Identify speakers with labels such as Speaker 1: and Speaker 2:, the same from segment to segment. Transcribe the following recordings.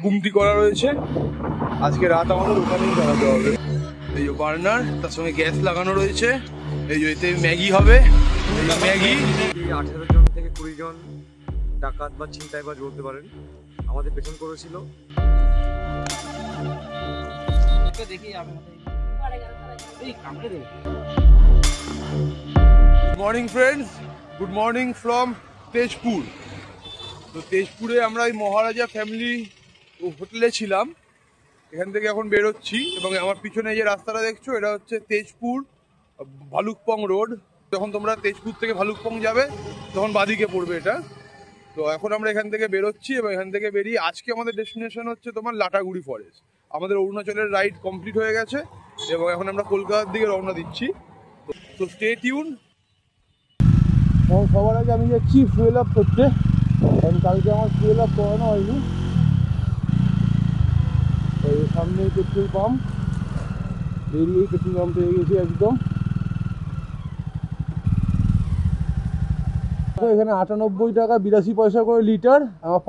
Speaker 1: গুমটি করা রয়েছে। আজকে রাত আমাদের ওখানেই দাঁড়াতে হবে। এই যে বার্নার, তার সঙ্গে গ্যাস লাগানো রয়েছে। এই যে এতে ম্যাগি হবে, ম্যাগি।
Speaker 2: 18 জন থেকে 20 জন ডাকাত বা ছিনতাইবাজ বলতে পারেন আমাদের পেছন করেছিল।
Speaker 1: Good morning friends, good morning from Tezpur. তো তেজপুরে আমরা এই মহারাজা ফ্যামিলি হোটেলে ছিলাম। এখান থেকে এখন বেরোচ্ছি এবং আমার পিছনে যে রাস্তাটা দেখছো এটা হচ্ছে তেজপুর ভালুকপং রোড। যখন তোমরা তেজপুর থেকে ভালুকপং যাবে তখন বাদিকে পড়বে এটা। তো এখন আমরা এখান থেকে বেরোচ্ছি এবং এখান থেকে বেরিয়ে আজকে আমাদের ডেস্টিনেশন হচ্ছে তোমার লাটাগুড়ি ফরেস্ট। আমাদের অরুণাচলের রাইড কমপ্লিট হয়ে গেছে এবং এখন আমরা কলকাতার দিকে রওনা দিচ্ছি। তো স্টে টিউন। সবার আগে আমি যাচ্ছি ফুয়েল আপ করতে, কারণ কালকে আমার ফুয়েল আপ করানো হয়নি। সামনে পেট্রোল পাম্প, বেরিয়েই পেট্রোল পাম্প পেয়ে গেছি একদম। এখানে 98 টাকা 82 পয়সা করে লিটার। আমার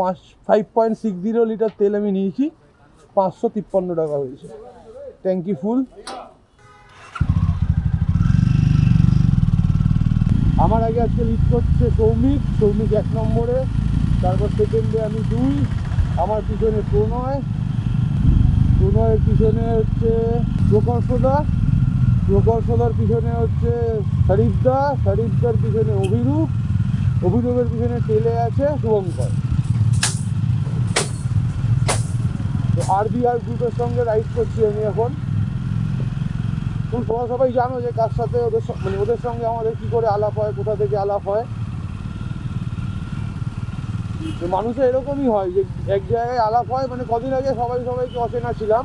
Speaker 1: 5.60 লিটার তেল আমি নিয়েছি, 553 টাকা হয়েছে। ট্যাঙ্কি ফুল। আমার আগে আজকে লিড করছে সৌমিক 1 নম্বরে, তারপর সেকেন্ডে আমি 2, আমার পিছনে প্রণয়ের পিছনে হচ্ছে প্রকর্ষদার পিছনে হচ্ছে শরীফদার পিছনে অভিরূপের পিছনে টেলে আছে শুভঙ্কর। তো RBR গ্রুপের সঙ্গে রাইড করছি আমি এখন। তোমরা সবাই জানো যে কার সাথে ওদের সঙ্গে আমাদের কি করে আলাপ হয়, কোথা থেকে আলাপ হয়। মানুষের এরকমই হয় যে এক জায়গায় আলাপ হয়, মানে কদিন আগে সবাইকে অচেনা ছিলাম,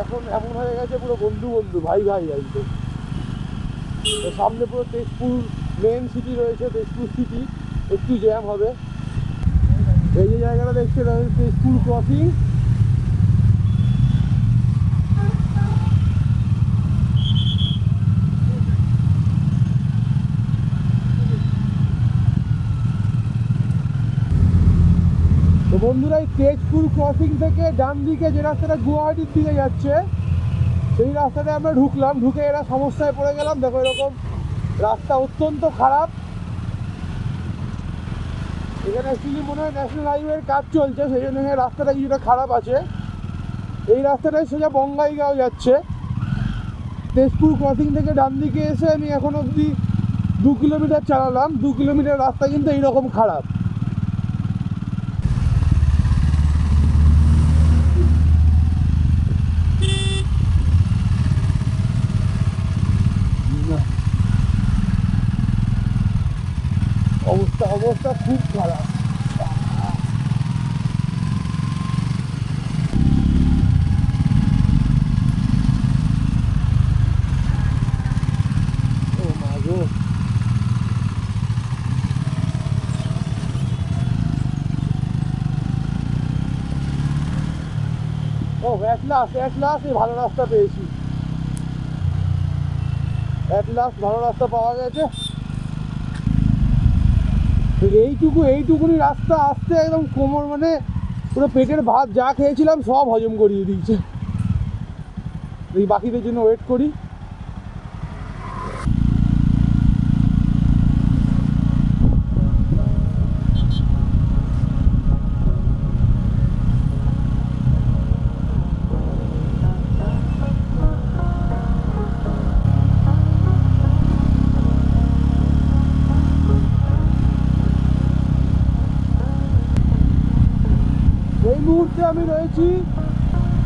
Speaker 1: এখন এমন হয়ে গেছে পুরো বন্ধু ভাই একদম। সামনে পুরো তেজপুর মেন সিটি রয়েছে, তেজপুর সিটি একটু জ্যাম হবে। এই যে জায়গাটা দেখছে তেজপুর ক্রসিং। তো বন্ধুরা, এই তেজপুর ক্রসিং থেকে ডান দিকে যে রাস্তাটা গুয়াহাটির দিকে যাচ্ছে সেই রাস্তাতে আমরা ঢুকে এরা সমস্যায় পড়ে গেলাম। দেখো এরকম রাস্তা অত্যন্ত খারাপ। এখানে অ্যাকচুয়ালি মনে হয় ন্যাশনাল হাইওয়ের কাজ চলছে, সেই জন্য রাস্তাটা কিছুটা খারাপ আছে। এই রাস্তাটাই সোজা বঙ্গাইগাঁও যাচ্ছে। তেজপুর ক্রসিং থেকে ডান দিকে এসে আমি এখন অবধি 2 কিলোমিটার চালালাম। 2 কিলোমিটার রাস্তা কিন্তু এইরকম খারাপ। অবস্থা খুব খারাপ। ও মা গো, এই ভালো রাস্তা পেয়েছি। ভালো রাস্তা পাওয়া গেছে। এইটুকুনি রাস্তা আসতে একদম কোমর, মানে পুরো পেটের ভাত যা খেয়েছিলাম সব হজম করিয়ে দিয়েছে। এই বাকিদের জন্য ওয়েট করি। এই মুহূর্তে আমি রয়েছি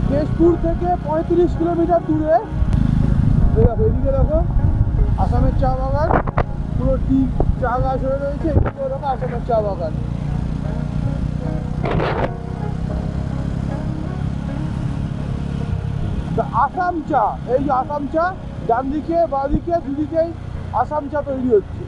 Speaker 1: তেজপুর থেকে 35 কিলোমিটার দূরে। এদিকে দেখো আসামের চা বাগান, পুরো টি চা গাছ হয়ে রয়েছে। এদিকে দেখো আসামের চা বাগান। আসাম চা, এই যে আসাম চা, ডান দিকে বাঁদিকে দুদিকেই আসাম চা তৈরি হচ্ছে।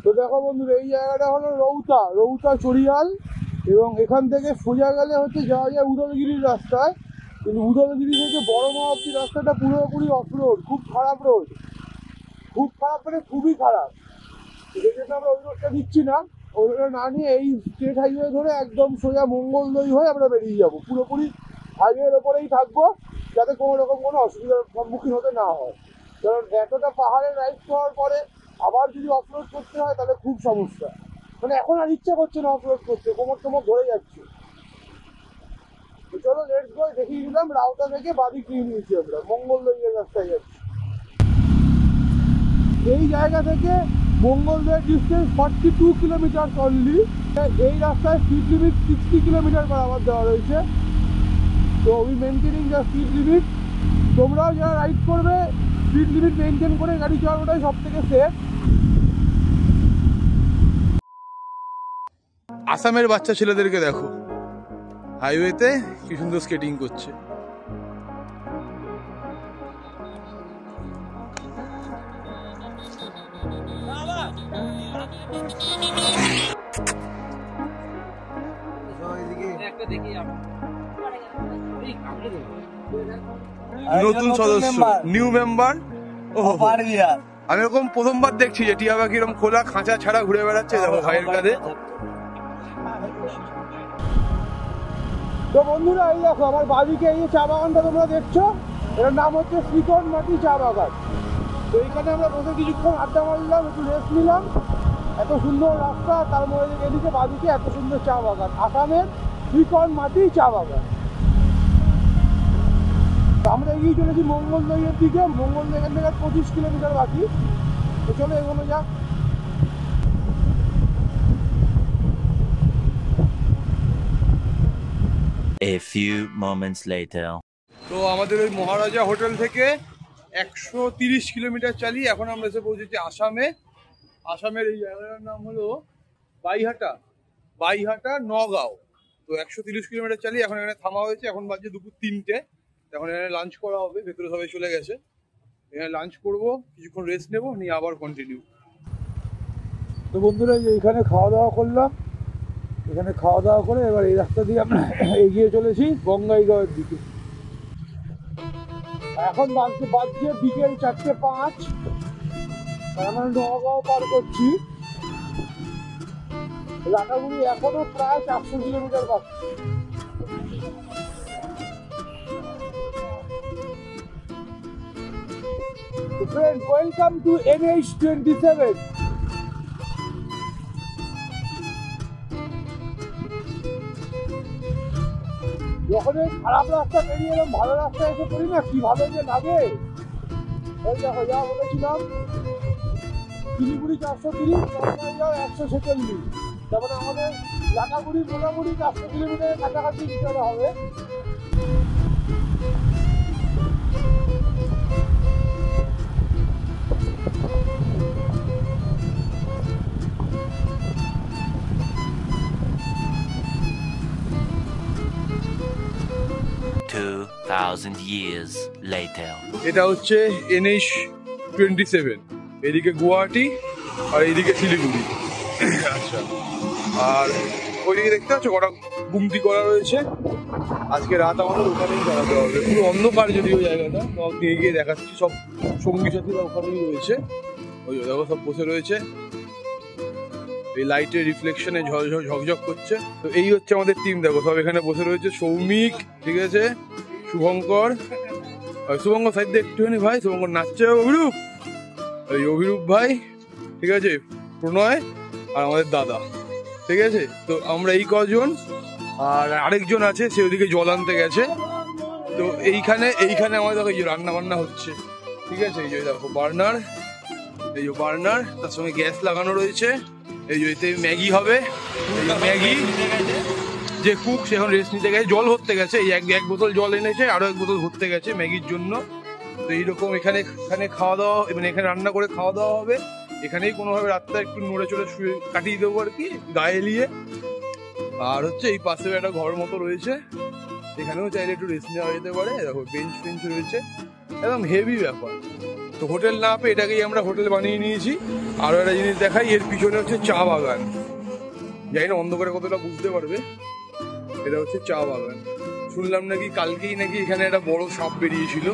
Speaker 1: তো দেখো বন্ধুরা, এই জায়গাটা হলো রৌতা চড়িয়াল, এবং এখান থেকে সোজা গেলে হচ্ছে যাওয়া যায় উদলগিরির রাস্তায়। কিন্তু উদলগিরি থেকে বড়মা অব্দি রাস্তাটা পুরোপুরি অফ রোড, খুব খারাপ রোড, খুব খারাপ মানে খুবই খারাপ। সেজন্য আমরা ওই রোডটা দিচ্ছি না, ওই রোডটা না নিয়ে এই স্টেট হাইওয়ে ধরে একদম সোজা মঙ্গলদৈ হয়ে আমরা বেরিয়ে যাবো, পুরোপুরি হাইওয়ের ওপরেই থাকবো, যাতে কোনো রকম কোনো অসুবিধার সম্মুখীন হতে না হয়। কারণ এতটা পাহাড়ে রাইড করার পরে আবার যদি অফরোড করতে হয় তাহলে খুব সমস্যা। মানে এখন আর ইচ্ছা করছে না অফরোড করতে, কোমর ধরে যাচ্ছে। তো চলো লেটস গো, দেখিয়ে দিলাম রাউতা থেকে বাদিক নিয়ে নিয়েছি আমরা, মঙ্গলদৈয়ের রাস্তায় যাচ্ছি। এই জায়গা থেকে মঙ্গলদৈয়ের ডিস্টেন্স 42 কিলোমিটার অনলি। এই রাস্তায় speed limit 60 kilometre per hour দেওয়া রয়েছে। তো we maintaining the speed limit. তোমরাও যারা রাইড করবে স্পিড লিমিট মেনটেন করে গাড়ি চালানোটাই সব থেকে সেফ। আসামের বাচ্চা ছেলেদেরকে দেখো হাইওয়েতে কি সুন্দর স্কেটিং করছে। নতুন সদস্য, নিউ মেম্বার। আমি এরকম প্রথমবার দেখছি যে টিয়া পাখি এরকম খোলা খাঁচা ছাড়া ঘুরে বেড়াচ্ছে, দেখো ভাইয়ের কাঁধে। তো বন্ধুরা, এই দেখো আমার বাড়িকে এই চা বাগানটা তোমরা দেখছো, এটার নাম হচ্ছে শ্রীকোণমাটি চা বাগান। তো এইখানে আমরা বসে কিছুক্ষণ আড্ডা মারলাম, একটু রেস্ট নিলাম। এত সুন্দর রাস্তা, তার মধ্যে এদিকে বাড়িতে এত সুন্দর চা বাগান, আসামের শ্রীকোণমাটি চা বাগান। আমরা এগিয়ে চলেছি মঙ্গলদৈয়ের দিকে। মঙ্গলদৈ এখান থেকে 25 কিলোমিটার বাকি। তো চলো এগোনো যাক।
Speaker 3: A few moments later.
Speaker 1: তো আমাদের ওই মহারাজা হোটেল থেকে 130 কিলোমিটার চালিয়ে এখন আমরা এসে পৌঁছেছি আসামে। আসামের এই জায়গাটার নাম হলো বাইহাটা নগাঁও। তো 130 কিলোমিটার চালিয়ে এখন এখানে থামা হয়েছে। এখন বাজে দুপুর 3টে। এখন এখানে লাঞ্চ করা হবে, ভেতরে সবাই চলে গেছে। এখানে লাঞ্চ করবো, কিছুক্ষণ রেস্ট নেবো, নিয়ে আবার কন্টিনিউ। তো বন্ধুরা, এখানে খাওয়া দাওয়া করলাম। এখানে খাওয়া দাওয়া করে এবার এই রাস্তা দিয়ে আমরা এগিয়ে চলেছি বঙ্গাইগাঁওয়ের দিকে। এখন বাজছে বিকেল 4:05। আমরা নগাঁও পার করছি। লাটাগুড়ি এখনো প্রায় 400 কিলোমিটার বাকি। Friends, welcome to NH27. যখন এই খারাপ রাস্তা পেরিয়ে এলাম ভালো রাস্তায় এসে পড়ি না, কি ভালো যে লাগে। ওই দেখো যা বলেছিলাম, শিলিগুড়ি 430, 146। তারপরে আমাদের লাটাগুড়ি মোটামুটি 400 কিলোমিটারের কাছাকাছি ভিতরে হবে।
Speaker 3: years later.
Speaker 1: এটা হচ্ছে NH27, এদিকে গুয়াহাটি আর এইদিকে শিলিগুড়ি। আচ্ছা, আর ওইদিকে দেখতে পাচ্ছ কটা গুমটি করা রয়েছে। আজকে রাত আমাদের ওখানেই দাঁড়াতে হবে, পুরো অন্ধকার যদিও জায়গাটা, নিয়ে গিয়ে দেখাচ্ছি। সব সঙ্গী সাথীরা ওখানেই রয়েছে, ওই দেখো সব বসে রয়েছে, এই লাইটের রিফ্লেকশনে ঝকঝক করছে। তো এই হচ্ছে আমাদের টিম, দেখো সব এখানে বসে রয়েছে। সৌমিক, ঠিক আছে, শুভঙ্কর সাইড একটুখানি ভাই, শুভঙ্কর নাচছে, অভিরূপ ভাই, ঠিক আছে, প্রণয় আর আমাদের দাদা, ঠিক আছে। তো আমরা এই কজন, আর আরেকজন আছে সে ওদিকে জল আনতে গেছে। তো এইখানে আমাদের দেখো এই যে রান্না বান্না হচ্ছে, ঠিক আছে। এই যে দেখো বার্নার, এই যে বার্নার, তার সঙ্গে গ্যাস লাগানো রয়েছে। এই যে এতে ম্যাগি হবে, ম্যাগি। যে কুক সে এখন রেস্ট নিতে গেছে, জল ভরতে গেছে, এই এক বোতল জল এনেছে, আরো এক বোতল ভরতে গেছে ম্যাগির জন্য। তো এইরকম এখানে খাওয়া দাওয়া, মানে এখানে রান্না করে খাওয়া দাওয়া হবে। এখানেই কোনোভাবে রাতটা একটু নড়ে চড়ে শুয়ে কাটিয়ে দেবো আর কি, গায়ে এলিয়ে। আর হচ্ছে এই পাশেও একটা ঘর মতো রয়েছে, এখানেও চাইলে একটু রেস্ট নেওয়া যেতে পারে। দেখো বেঞ্চ ফেঞ্চ রয়েছে, একদম হেভি ব্যাপার। তো হোটেল না পেয়ে এটাকেই আমরা হোটেল বানিয়ে নিয়েছি। আরো একটা জিনিস দেখাই, এর পিছনে হচ্ছে চা বাগান। জানি না অন্ধকারে কতটা বুঝতে পারবে, এটা হচ্ছে চা বাগান। শুনলাম নাকি কালকেই নাকি এখানে একটা বড় সাপ বেরিয়েছিল।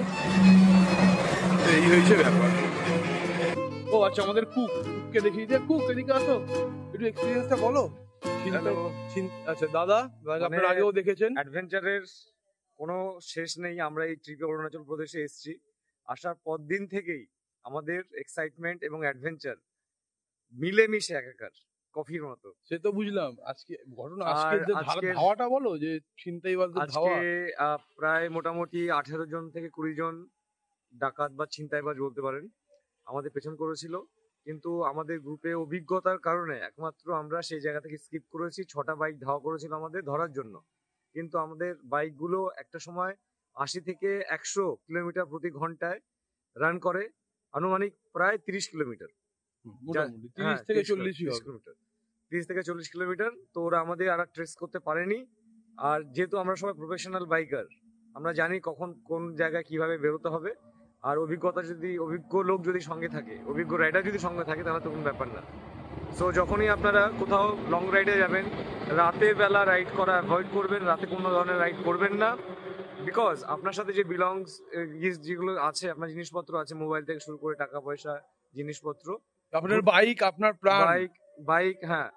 Speaker 1: তো এই হয়েছে ব্যাপার। ও আচ্ছা, আমাদের কুককে দেখিয়ে দিয়ে, কুক এদিকে আসো, একটু এক্সপিরিয়েন্সটা বলো। আচ্ছা দাদা, আপনার আগেও দেখেছেন।
Speaker 2: অ্যাডভেঞ্চারের কোনো শেষ নেই। আমরা এই ট্রিপে অরুণাচল প্রদেশে এসেছি, আসার পর দিন থেকেই আমাদের এক্সাইটমেন্ট এবং অ্যাডভেঞ্চার মিলেমিশে একাকার, কফির মতো।
Speaker 1: সে তো বুঝলাম। আজকে ঘটনা,
Speaker 2: আর
Speaker 1: আজকে যে
Speaker 2: আজকের-
Speaker 1: ধাওয়াটা বলো, যে ছিনতাইবাজদের ধাওয়া।
Speaker 2: আজকে প্রায় মোটামুটি 18 জন থেকে 20 জন ডাকাত বা ছিনতাইবাজ বলতে পারেন আমাদের পেছন করেছিল। কিন্তু আমাদের গ্রুপে অভিজ্ঞতার কারণে একমাত্র আমরা সেই জায়গা থেকে স্কিপ করেছি। 6টা বাইক ধাওয়া করেছিল আমাদের ধরার জন্য, কিন্তু আমাদের বাইকগুলো একটা সময় 80 থেকে 100 কিলোমিটার প্রতি ঘন্টায় রান করে, আনুমানিক প্রায় 30 কিলোমিটার।
Speaker 1: মোটামুটি 30
Speaker 2: হ্যাঁ,
Speaker 1: থেকে
Speaker 2: 30
Speaker 1: 40
Speaker 2: কিলোমিটার, 30 থেকে 40 কিলোমিটার। তো ওরা আমাদের আর ট্রেস করতে পারেনি। আর যেহেতু আমরা সবাই প্রফেশনাল বাইকার, আমরা জানি কখন কোন জায়গায় কিভাবে বেরোতে হবে। আর অভিজ্ঞ লোক যদি সঙ্গে থাকে, অভিজ্ঞ রাইডার যদি সঙ্গে থাকে, তাহলে তো কোনো ব্যাপার না। সো যখনই আপনারা কোথাও লং রাইডে যাবেন, রাতের বেলা রাইড করা অ্যাভয়েড করবেন। রাতে কোনো ধরনের রাইড করবেন না, বিকজ আপনার সাথে যে যেগুলো আছে, আপনার জিনিসপত্র আছে, মোবাইল থেকে শুরু করে টাকা পয়সা, জিনিসপত্র,
Speaker 1: আপনার বাইক, আপনার প্রাণ।
Speaker 2: বাইক, হ্যাঁ,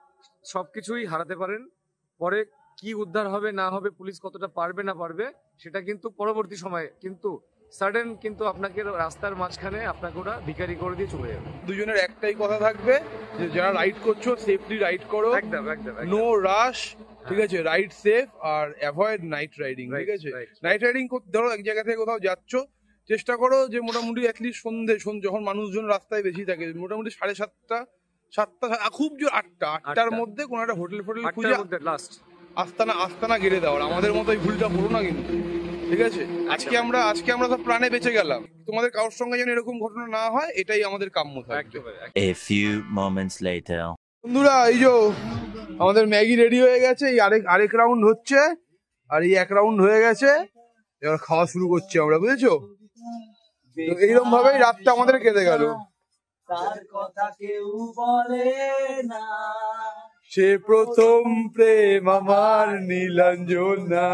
Speaker 2: সবকিছুই হারাতে পারেন। পরে কি উদ্ধার হবে না হবে, পুলিশ কতটা পারবে না পারবে, সেটা কিন্তু পরবর্তী সময়ে, কিন্তু সাডেন কিন্তু আপনাকে রাস্তার মাঝখানে আপনাকে ওরা ভিখারি করে দিয়ে চলে যাবে।
Speaker 1: দুজনের একটাই কথা থাকবে, যে যারা রাইড করছো সেফলি রাইড করো,
Speaker 2: একদম একদম
Speaker 1: নো রাশ, ঠিক আছে, রাইড সেফ, আর অ্যাভয়েড নাইট রাইডিং, ঠিক আছে। নাইট রাইডিং ধরো এক জায়গা থেকে কোথাও যাচ্ছ, চেষ্টা করো যে মোটামুটি অ্যাটলিস্ট সন্ধ্যে যখন মানুষজন রাস্তায় বেশি থাকে, মোটামুটি 7:30, 7টা, খুব জোর 8টার মধ্যে কোনো একটা হোটেল খুঁজে আস্তানা গেড়ে দেওয়ার। আমাদের মতো এই ভুলটা করো না কিন্তু, ঠিক আছে। আজকে আমরা সব প্রাণে বেঁচে গেলাম, তোমাদের কারোর সঙ্গে যেন এরকম ঘটনা না হয়, এটাই আমাদের কাম্য থাকবে।
Speaker 3: A few moments later.
Speaker 1: বন্ধুরা, এই যে আমাদের ম্যাগি রেডি হয়ে গেছে, এই আরেক রাউন্ড হচ্ছে, আর এই এক রাউন্ড হয়ে গেছে, এবার খাওয়া শুরু করছি আমরা, বুঝেছো। এইরকম ভাবেই রাতটা আমাদের কেটে গেল।
Speaker 4: তার কথা কেউ বলে না,
Speaker 1: সে প্রথম প্রেম আমার Nilanjana.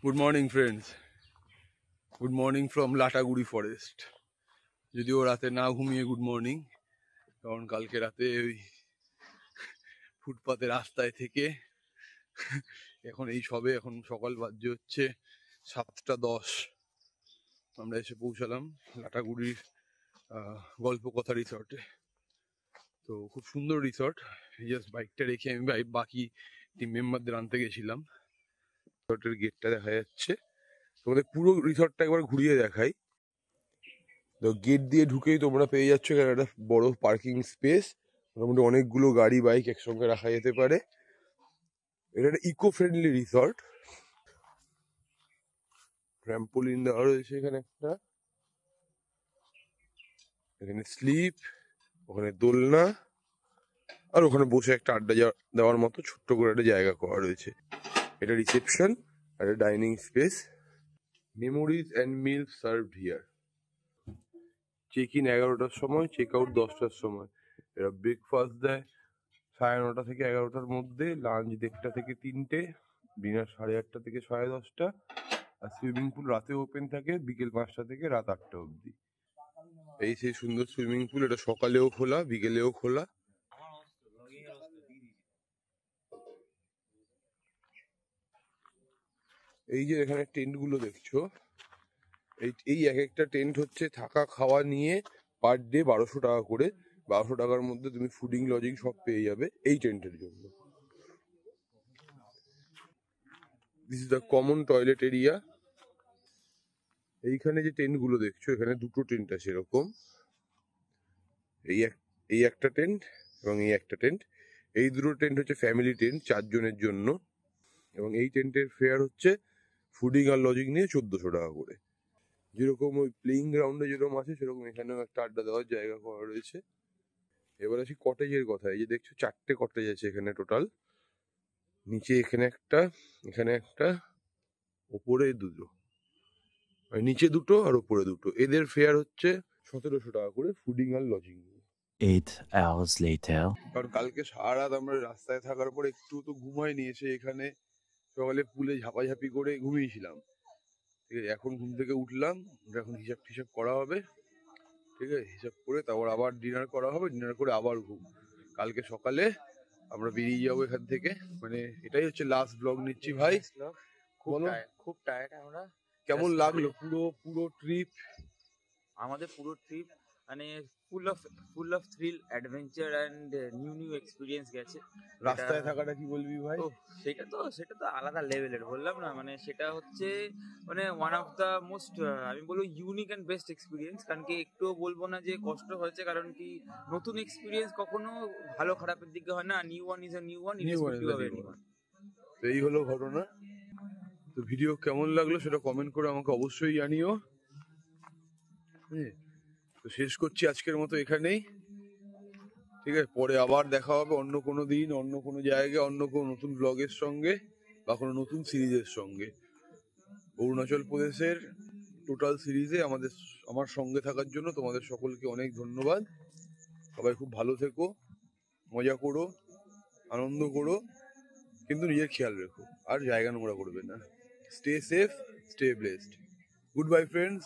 Speaker 1: Good morning friends, good morning from Lataguri forest. যদিও রাতে না ঘুমিয়ে গুড মর্নিং, কারণ কালকে রাতে ওই ফুটপাতে রাস্তায় থেকে এখন সকাল বাজে হচ্ছে 7:10, আমরা এসে পৌঁছালাম লাটাগুড়ির গল্পকথা রিসর্টে। তো খুব সুন্দর রিসর্ট। জাস্ট বাইকটা রেখে আমি বাকি টিম মেম্বারদের আনতে গেছিলাম। রিসর্টের গেটটা দেখা যাচ্ছে, তোমাদের পুরো রিসর্টটা একবার ঘুরিয়ে দেখাই। তো গেট দিয়ে ঢুকেই তোমরা পেয়ে যাচ্ছ এখানে একটা বড় পার্কিং স্পেস, মোটামুটি অনেকগুলো গাড়ি বাইক একসঙ্গে রাখা যেতে পারে। এটা একটা ইকো ফ্রেন্ডলি রিসর্ট। ট্র্যাম্পোলিন দেওয়া রয়েছে এখানে একটা, এখানে স্লিপ, ওখানে দোলনা, আর ওখানে বসে একটা আড্ডা দেওয়ার মতো ছোট্ট করে একটা জায়গা করা রয়েছে। এটা রিসেপশন আর একটা dining space. Memories and meals served here. Check in 11টার সময়, চেক আউট 10টার সময়। এরা ব্রেকফাস্ট দেয় 9:30 থেকে 11টার মধ্যে, লাঞ্চ 1:30 থেকে 3টে, ডিনার 8:30 থেকে 10:30, আর সুইমিং পুল রাতে ওপেন থাকে বিকেল 5টা থেকে রাত 8টা অবধি। এই সেই সুন্দর সুইমিং পুল, এটা সকালেও খোলা বিকেলেও খোলা। এই যে এখানে টেন্ট গুলো দেখছো, এই এক একটা টেন্ট হচ্ছে থাকা খাওয়া নিয়ে পার ডে 1200 টাকা করে। 1200 টাকার মধ্যে তুমি ফুডিং লজিং সব পেয়ে যাবে এই টেন্টের জন্য। This is the common toilet area. এইখানে যে টেন্ট গুলো দেখছো, এখানে দুটো টেন্ট আছে এরকম, এই একটা টেন্ট এবং এই একটা টেন্ট। এই দুটো টেন্ট হচ্ছে ফ্যামিলি টেন্ট 4 জনের জন্য, এবং এই টেন্টের ফেয়ার হচ্ছে ফুডিং আর লজিং নিয়ে 1400 টাকা করে। যেরকম ওই প্লেইং গ্রাউন্ডে যেরকম আছে সেরকম এখানেও একটা আড্ডা দেওয়ার জায়গা করা রয়েছে। এবার আসি কটেজের কথা। এই যে দেখছো 4টে কটেজ আছে এখানে টোটাল। নিচে এখানে একটা, ওপরে দুটো, আর নিচে দুটো আর ওপরে দুটো। এদের ফেয়ার হচ্ছে 1700 টাকা করে, ফুডিং আর লজিং।
Speaker 3: 8 hours later.
Speaker 1: কারণ কালকে সারা রাত আমরা রাস্তায় থাকার পর একটু তো ঘুমাই নিয়েছে। এখানে সকালে পুলে ঝাপাঝাপি করে ঘুমিয়েছিলাম। ঠিক আছে, এখন ঘুম থেকে উঠলাম, এখন হিসাব টিসাব করা হবে। ঠিক আছে, হিসাব করে তারপর আবার ডিনার করা হবে, ডিনার করে আবার ঘুম। কালকে সকালে আমরা বেরিয়ে যাবো এখান থেকে। মানে এটাই হচ্ছে লাস্ট ব্লগ নিচ্ছি ভাই। বলো
Speaker 5: খুব টায়ার্ড আমরা।
Speaker 1: কেমন লাগলো পুরো ট্রিপ?
Speaker 5: আমাদের পুরো ট্রিপ মানে full of thrill, adventure and new experience গেছে।
Speaker 1: রাস্তায় থাকাটা কি বলবি ভাই?
Speaker 5: সেটা তো আলাদা লেভেলের, বললাম না, মানে সেটা হচ্ছে মানে ওয়ান অফ দ্য মোস্ট, আমি বলবো ইউনিক অ্যান্ড বেস্ট এক্সপিরিয়েন্স। কারণ কি একটুও বলবো না যে কষ্ট হয়েছে, কারণ কি নতুন এক্সপিরিয়েন্স কখনো ভালো খারাপের দিকে হয় না। New one is a new one, irrespective of anyone.
Speaker 1: তো এই হলো ঘটনা। তো ভিডিও কেমন লাগলো সেটা কমেন্ট করে আমাকে অবশ্যই জানিও। তো শেষ করছি আজকের মতো এখানেই। ঠিক আছে, পরে আবার দেখা হবে অন্য কোনো দিন, অন্য কোনো জায়গায়, অন্য কোনো নতুন ব্লগের সঙ্গে বা কোনো নতুন সিরিজের সঙ্গে। অরুণাচল প্রদেশের টোটাল সিরিজে আমার সঙ্গে থাকার জন্য তোমাদের সকলকে অনেক ধন্যবাদ। সবাই খুব ভালো থেকো, মজা করো, আনন্দ করো, কিন্তু নিজের খেয়াল রেখো আর জায়গা নোংরা করবে না। Stay safe, stay blessed. Good bye friends.